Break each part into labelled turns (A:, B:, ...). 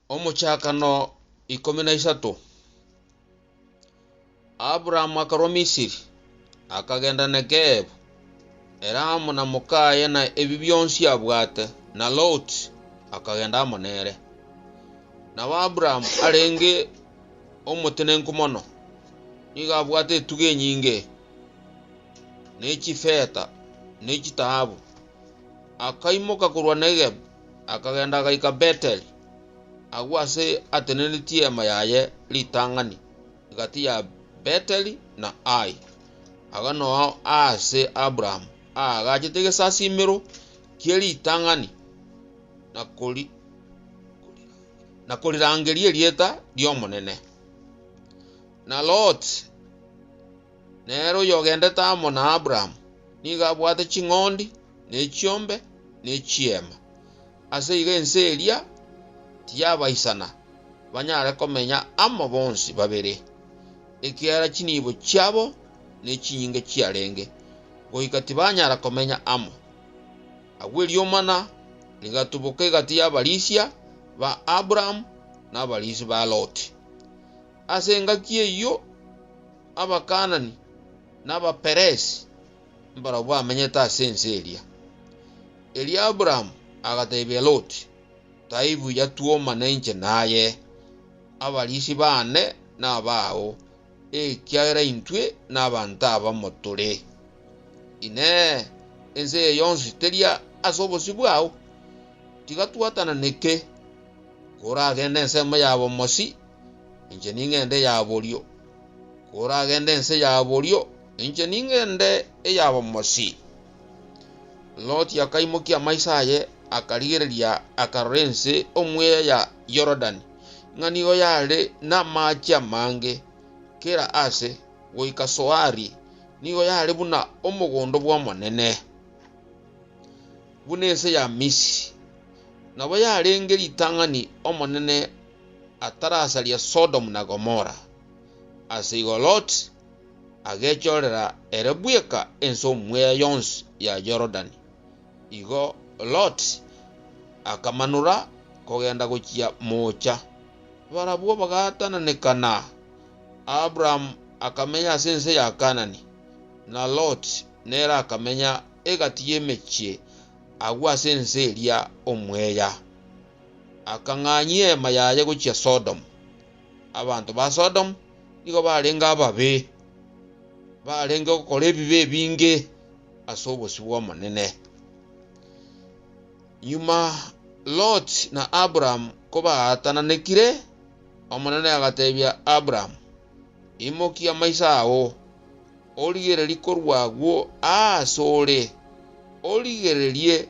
A: Omuchakano 13 Abraham akarwa Misiri akagenda Negevu era na mukaye na ebi byonsi abwate na Lot akagenda amonere na Abraham arenge omutene nkumono niga abwate tuge nyinge n'ekifeta n'ekitabu akaimoka kurwa Negevu akagenda agaika Beteli agwase atenenitie mayaye litangani gati ya Beteli na Ai agano ase Abraham agachitege sasimiro kieli tangani na kolirangerie lieta lyomonene na Lot nero yogende tamo na Abraham niga bwate chingondi nechiombe nechiema ase igenseria tiyabaisana banyare komenya amo bonsi babere ekiara chinibo chiabo nechinyinge chiarenge goikati banyara komenya amo agweli omana ligatubuke gati ya balisia ba Abraham na balisi ba Lot asenga kiyo abakanani na ba Perez mbara bwa menyeta senseria eli Abraham agatebya Lot taibu ya tuoma nenje naye abalisi bane na bao kiara intwe na banta abamotore ine ense yonsi teria asobosi bwao tigatuatana neke kora gende nsema yabo mosi inje ningende yabolyo kora gende nse yabolyo inje ningende eyabo mosi Lot yakaimokia maisaye akarigereria akarense omwe ya Jordan ng'anigo yale na macha mange kera ase goika Soari nigo yale buna omugondo bwa monene bunese ya Misiri nabo yarengeri tangani omonene atarasalia Sodom na Gomora ase igo Lot agechorera erebweka enso mwe yons ya Jordan igo Lot akamanura kogenda gochia mocha barabwo bagatana nekana Abraham akamenya sense ya Kanani na Lot nera akamenya egatiye mechie agwa sense elia omweya akanganyie mayaye gochia Sodom abantu ba Sodom nigo barenga ababe barenga gukora ebibe binge asobosi bwa manene nyuma Lot na Abraham koba atananekire omonene agatebya Abraham imokia maisa awo oligereri korwagwo asore oligererie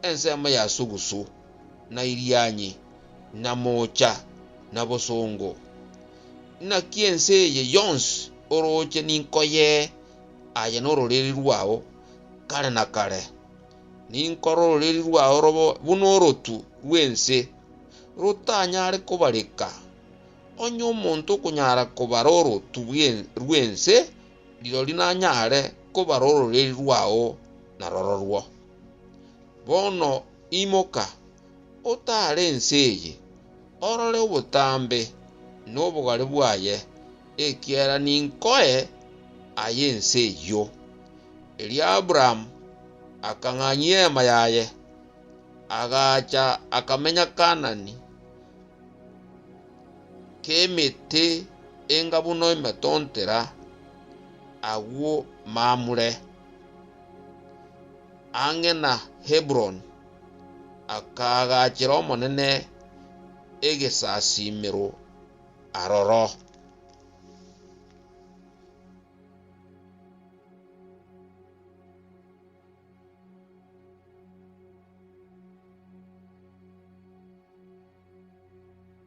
A: ensema ya sugusu na irianyi na mocha na bosongo na kiense ye yons oroche ninkoye aye nororeri rwao kare na kare ninkororeri rwao robo bunorotu rwense rutanyare kobareka onyo monto kunyara kobaroro tubien rwense lirori na nyare kobaroreri rwao na rororwo bono imoka otare nseye orore obutambe n'obugari bwaye ekiara ninkoe aye nseyo eli Abraham akanganyie mayaye agacha akamenya Kanani kemete engabuno imetontera agwo mamure angena Hebron akagachira omonene egesasimiro aroro